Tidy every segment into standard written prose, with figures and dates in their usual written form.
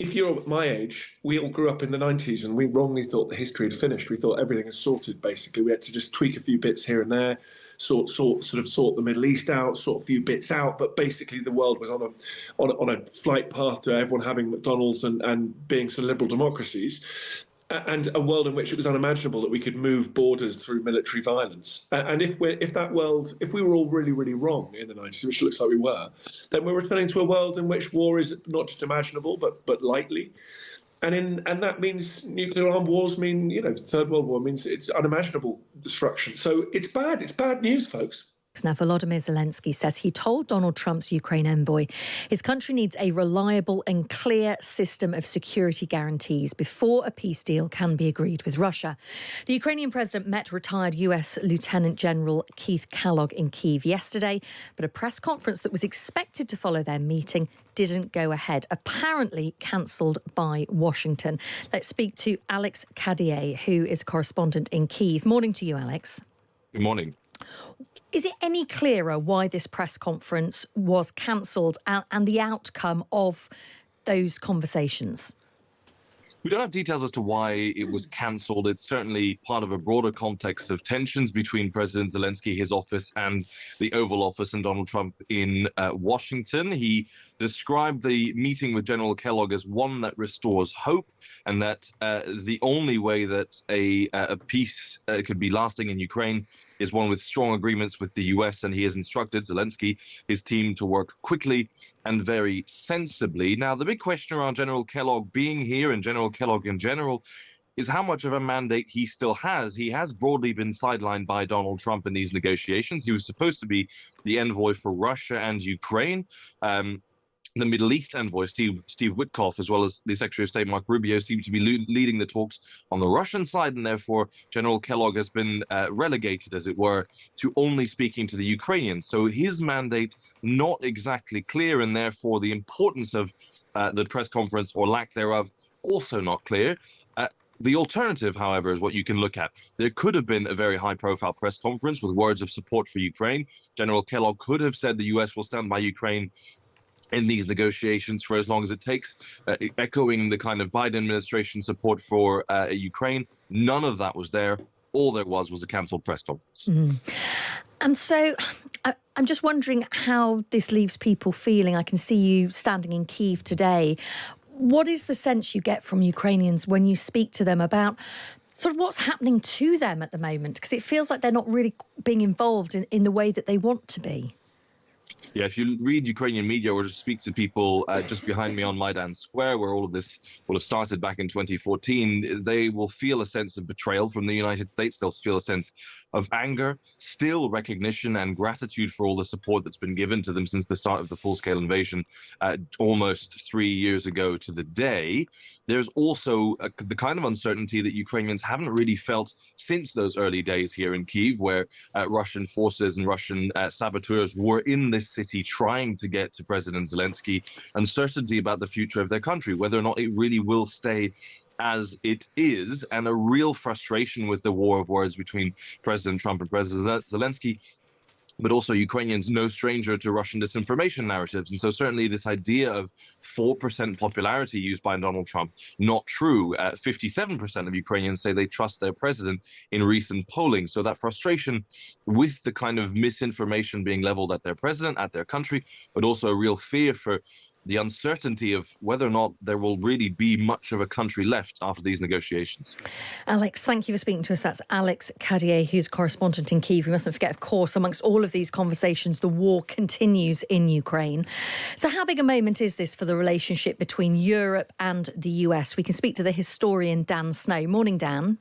if you're my age, we all grew up in the 90s and we wrongly thought the history had finished. We thought everything was sorted, basically. We had to just tweak a few bits here and there, sort the Middle East out, sort a few bits out. But basically, the world was on a flight path to everyone having McDonald's and being sort of liberal democracies. And a world in which it was unimaginable that we could move borders through military violence. And if we were all really, really wrong in the 90s, which looks like we were, then we're returning to a world in which war is not just imaginable, but likely. And that means nuclear armed wars mean, Third World War means it's unimaginable destruction. So it's bad. It's bad news, folks. Now, Volodymyr Zelensky says he told Donald Trump's Ukraine envoy his country needs a reliable and clear system of security guarantees before a peace deal can be agreed with Russia. The Ukrainian president met retired US Lieutenant General Keith Kellogg in Kyiv yesterday, but a press conference that was expected to follow their meeting didn't go ahead, apparently cancelled by Washington. Let's speak to Alex Cadier, who is a correspondent in Kyiv. Morning to you, Alex. Good morning. Is it any clearer why this press conference was cancelled and the outcome of those conversations? We don't have details as to why it was cancelled. It's certainly part of a broader context of tensions between President Zelensky, his office, and the Oval Office and Donald Trump in Washington. He described the meeting with General Kellogg as one that restores hope, and that the only way that a peace could be lasting in Ukraine is one with strong agreements with the US, and he has instructed Zelensky, his team, to work quickly and very sensibly. Now, the big question around General Kellogg being here and General Kellogg in general is how much of a mandate he still has. He has broadly been sidelined by Donald Trump in these negotiations. He was supposed to be the envoy for Russia and Ukraine. The Middle East envoy, Steve Witkoff, as well as the Secretary of State, Mark Rubio, seem to be leading the talks on the Russian side, and therefore General Kellogg has been relegated, as it were, to only speaking to the Ukrainians. So his mandate not exactly clear, and therefore the importance of the press conference, or lack thereof, also not clear. The alternative, however, is what you can look at. There could have been a very high-profile press conference with words of support for Ukraine. General Kellogg could have said the U.S. will stand by Ukraine in these negotiations for as long as it takes, echoing the kind of Biden administration support for Ukraine. None of that was there. All there was a cancelled press conference. And so I'm just wondering how this leaves people feeling. I can see you standing in Kyiv today. What is the sense you get from Ukrainians when you speak to them about sort of what's happening to them at the moment? Because it feels like they're not really being involved in the way that they want to be. Yeah, if you read Ukrainian media or just speak to people just behind me on Maidan Square, where all of this will have started back in 2014, they will feel a sense of betrayal from the United States. They'll feel a sense of anger, still recognition and gratitude for all the support that's been given to them since the start of the full-scale invasion almost 3 years ago to the day. There's also the kind of uncertainty that Ukrainians haven't really felt since those early days here in Kyiv, where Russian forces and Russian saboteurs were in this city trying to get to President Zelensky. Uncertainty about the future of their country, whether or not it really will stay as it is, and a real frustration with the war of words between President Trump and President Zelensky. But also Ukrainians no stranger to Russian disinformation narratives. And so certainly this idea of 4% popularity used by Donald Trump, not true. 57% of Ukrainians say they trust their president in recent polling. So that frustration with the kind of misinformation being leveled at their president, at their country, but also a real fear for the uncertainty of whether or not there will really be much of a country left after these negotiations. Alex, thank you for speaking to us. That's Alex Cadier, who's correspondent in Kyiv. We mustn't forget, of course, amongst all of these conversations, the war continues in Ukraine. So how big a moment is this for the relationship between Europe and the US? We can speak to the historian Dan Snow. Morning, Dan.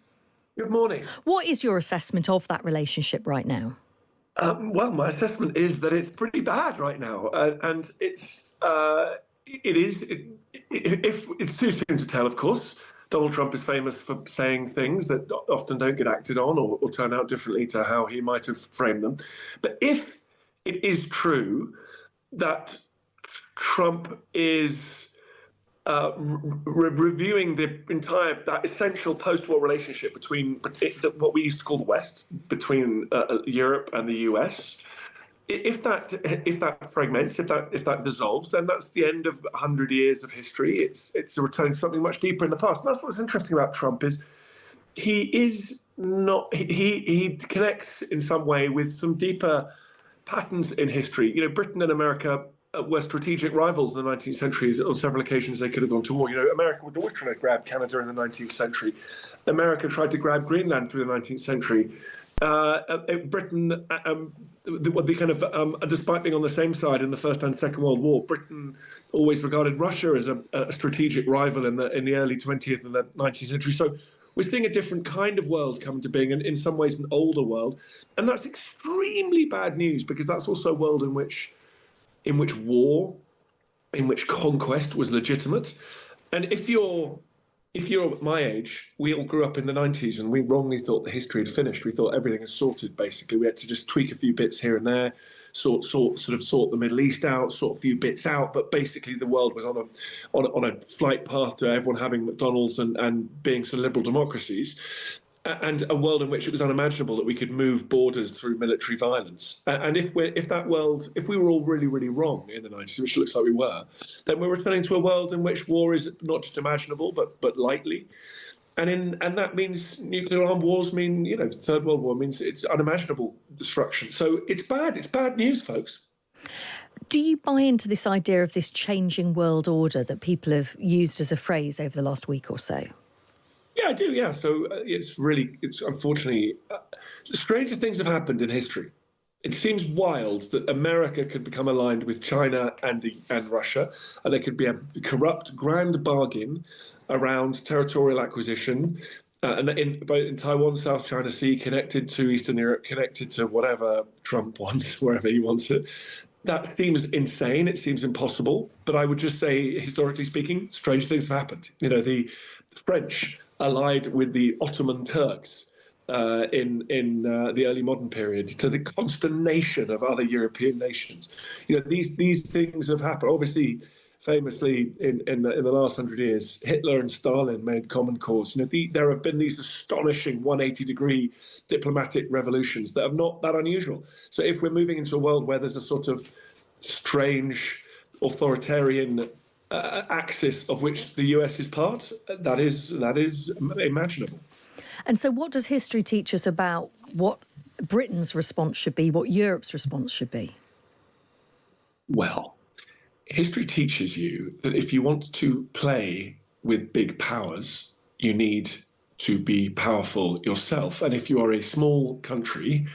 Good morning. What is your assessment of that relationship right now? Well, my assessment is that it's pretty bad right now, and it's too soon to tell, of course. Donald Trump is famous for saying things that often don't get acted on or turn out differently to how he might have framed them. But if it is true that Trump is reviewing that essential post-war relationship between what we used to call the West, between Europe and the US, if that fragments, if that dissolves, then that's the end of 100 years of history. It's a return to something much deeper in the past. And that's what's interesting about Trump is he is not he connects in some way with some deeper patterns in history. Britain and America were strategic rivals in the 19th century. On several occasions, they could have gone to war. America was always trying to grab Canada in the 19th century. America tried to grab Greenland through the 19th century. Britain, despite being on the same side in the First and Second World War, Britain always regarded Russia as a strategic rival in the early 20th and the 19th century. So we're seeing a different kind of world come to being, and in some ways an older world, and that's extremely bad news because that's also a world in which war, in which conquest was legitimate. And if you're my age, we all grew up in the 90s and we wrongly thought the history had finished. We thought everything is sorted, basically. We had to just tweak a few bits here and there, sort the Middle East out, sort a few bits out. But basically the world was on a flight path to everyone having McDonald's and being sort of liberal democracies. And a world in which it was unimaginable that we could move borders through military violence. And if we were all really, really wrong in the 90s, which looks like we were, then we're returning to a world in which war is not just imaginable, but likely. And that means nuclear armed wars mean, Third World War means it's unimaginable destruction. So it's bad. It's bad news, folks. Do you buy into this idea of this changing world order that people have used as a phrase over the last week or so? Yeah, I do. Yeah. So it's unfortunately, stranger things have happened in history. It seems wild that America could become aligned with China and Russia, and there could be a corrupt grand bargain around territorial acquisition, and in Taiwan, South China Sea, connected to Eastern Europe, connected to whatever Trump wants, wherever he wants it. That seems insane. It seems impossible. But I would just say, historically speaking, strange things have happened. The French allied with the Ottoman Turks in the early modern period, to the consternation of other European nations. These things have happened. Obviously, famously in the last 100 years, Hitler and Stalin made common cause. There have been these astonishing 180-degree diplomatic revolutions that are not that unusual. So if we're moving into a world where there's a sort of strange authoritarian axis of which the US is part, that is imaginable. And so what does history teach us about what Britain's response should be, what Europe's response should be? Well, history teaches you that if you want to play with big powers, you need to be powerful yourself. And if you are a small country,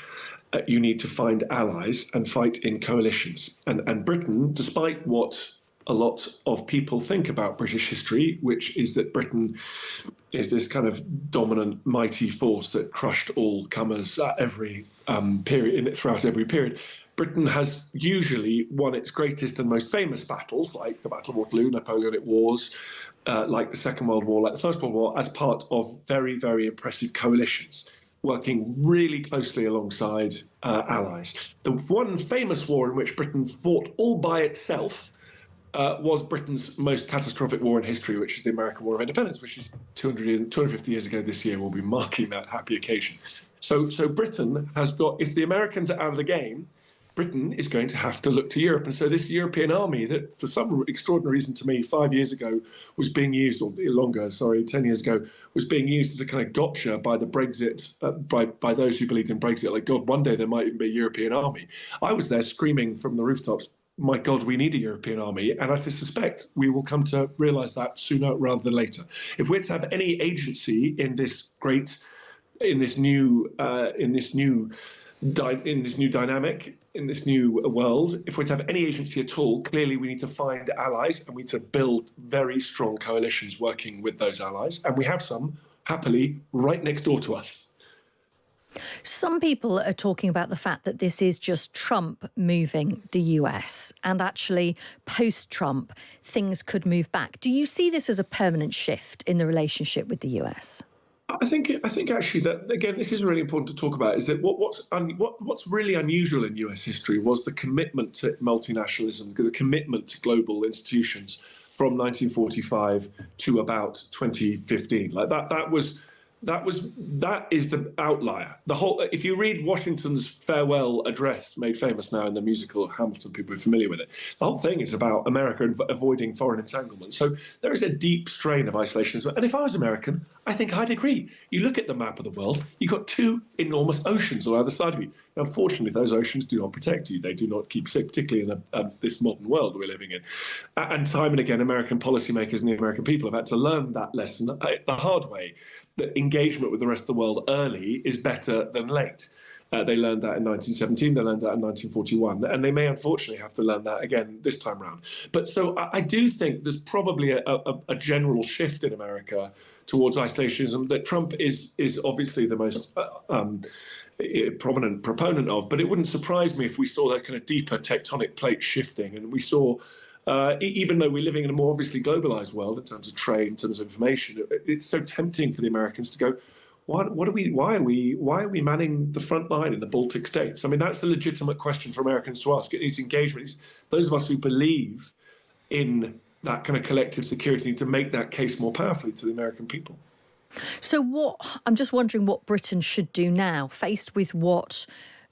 you need to find allies and fight in coalitions. And Britain, despite what a lot of people think about British history, which is that Britain is this kind of dominant, mighty force that crushed all comers at every period, throughout every period. Britain has usually won its greatest and most famous battles, like the Battle of Waterloo, Napoleonic Wars, like the Second World War, like the First World War, as part of very, very impressive coalitions, working really closely alongside allies. The one famous war in which Britain fought all by itself was Britain's most catastrophic war in history, which is the American War of Independence, which is 250 years ago this year. We'll be marking that happy occasion. So Britain has got, if the Americans are out of the game, Britain is going to have to look to Europe. And so this European army that, for some extraordinary reason to me, 5 years ago was being used, or longer, 10 years ago, was being used as a kind of gotcha by the Brexit, by those who believed in Brexit. Like, God, one day there might even be a European army. I was there screaming from the rooftops, my God, we need a European army. And I suspect we will come to realise that sooner rather than later. If we're to have any agency in this new dynamic, in this new world, if we're to have any agency at all, clearly we need to find allies and we need to build very strong coalitions working with those allies. And we have some, happily, right next door to us. Some people are talking about the fact that this is just Trump moving the US, and actually post-Trump things could move back. Do you see this as a permanent shift in the relationship with the US? I think actually that, again, this is really important to talk about, is that what's really unusual in US history was the commitment to multinationalism, the commitment to global institutions from 1945 to about 2015. Like that was that is the outlier. The whole, if you read Washington's farewell address, made famous now in the musical Hamilton, people are familiar with it. The whole thing is about America avoiding foreign entanglement. So there is a deep strain of isolationism. And if I was American, I think I'd agree. You look at the map of the world, you've got two enormous oceans on either side of you. Now, unfortunately, those oceans do not protect you. They do not keep safe, particularly in this modern world we're living in. And time and again, American policymakers and the American people have had to learn that lesson the hard way. That engagement with the rest of the world early is better than late. They learned that in 1917, they learned that in 1941, and they may unfortunately have to learn that again this time round. But so I do think there's probably a general shift in America towards isolationism that Trump is obviously the most prominent proponent of, but it wouldn't surprise me if we saw that kind of deeper tectonic plate shifting, and we saw even though we're living in a more obviously globalized world in terms of trade, in terms of information, it's so tempting for the Americans to go, why are we manning the front line in the Baltic states? I mean, that's a legitimate question for Americans to ask. It needs engagement. Those of us who believe in that kind of collective security need to make that case more powerfully to the American people. So I'm just wondering what Britain should do now, faced with what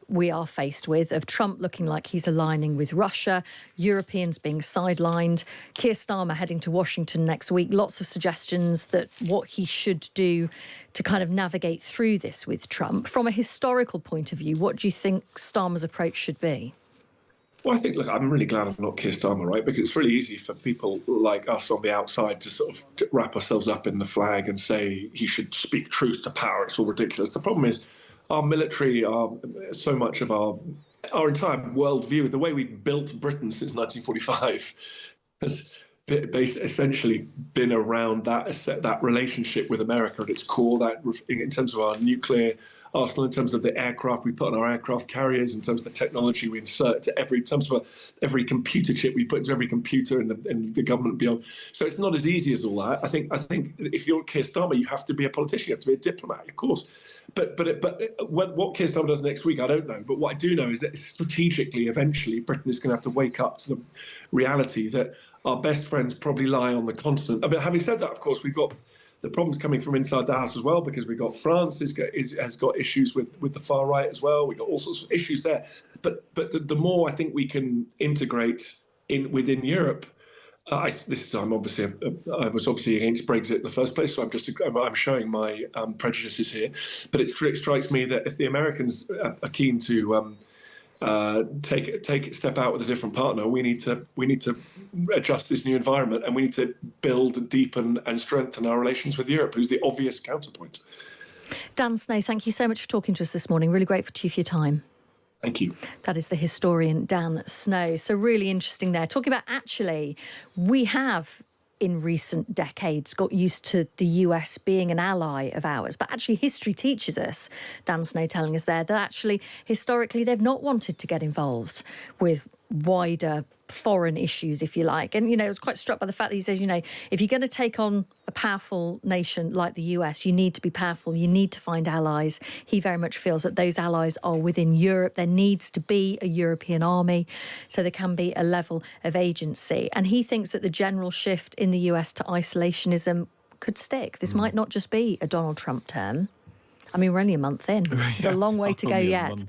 we are faced with, of Trump looking like he's aligning with Russia, Europeans being sidelined, Keir Starmer heading to Washington next week, lots of suggestions that what he should do to kind of navigate through this with Trump. From a historical point of view, what do you think Starmer's approach should be? Well, I think, look, I'm really glad I'm not Keir Starmer, right? Because it's really easy for people like us on the outside to sort of wrap ourselves up in the flag and say he should speak truth to power. It's all ridiculous. The problem is, our military, so much of our entire worldview, the way we've built Britain since 1945, has essentially been around that relationship with America at its core. That in terms of our nuclear arsenal, in terms of the aircraft we put on our aircraft carriers, in terms of the technology we insert to in terms of every computer chip we put into every computer in the government beyond. So it's not as easy as all that. I think if you're Keir Starmer, you have to be a politician, you have to be a diplomat, of course. But what Keir Starmer does next week, I don't know. But what I do know is that strategically, eventually, Britain is going to have to wake up to the reality that our best friends probably lie on the continent. I mean, having said that, of course, we've got the problems coming from inside the house as well, because we've got France has got issues with the far right as well. We've got all sorts of issues there. But the more I think we can integrate within Europe, I was obviously against Brexit in the first place, so I'm showing my prejudices here. But it strikes me that if the Americans are keen to step out with a different partner, we need to adjust this new environment, and we need to build, deepen, and strengthen our relations with Europe, who's the obvious counterpoint. Dan Snow, thank you so much for talking to us this morning. Really grateful to you for your time. Thank you. That is the historian Dan Snow. So really interesting there. Talking about, actually, we have in recent decades got used to the US being an ally of ours. But actually history teaches us, Dan Snow telling us there, that actually historically they've not wanted to get involved with wider foreign issues, if you like. And, I was quite struck by the fact that he says, if you're going to take on a powerful nation like the US, you need to be powerful. You need to find allies. He very much feels that those allies are within Europe. There needs to be a European army, so there can be a level of agency. And he thinks that the general shift in the US to isolationism could stick. This might not just be a Donald Trump term. I mean, we're only a month in. There's a long way to go yet.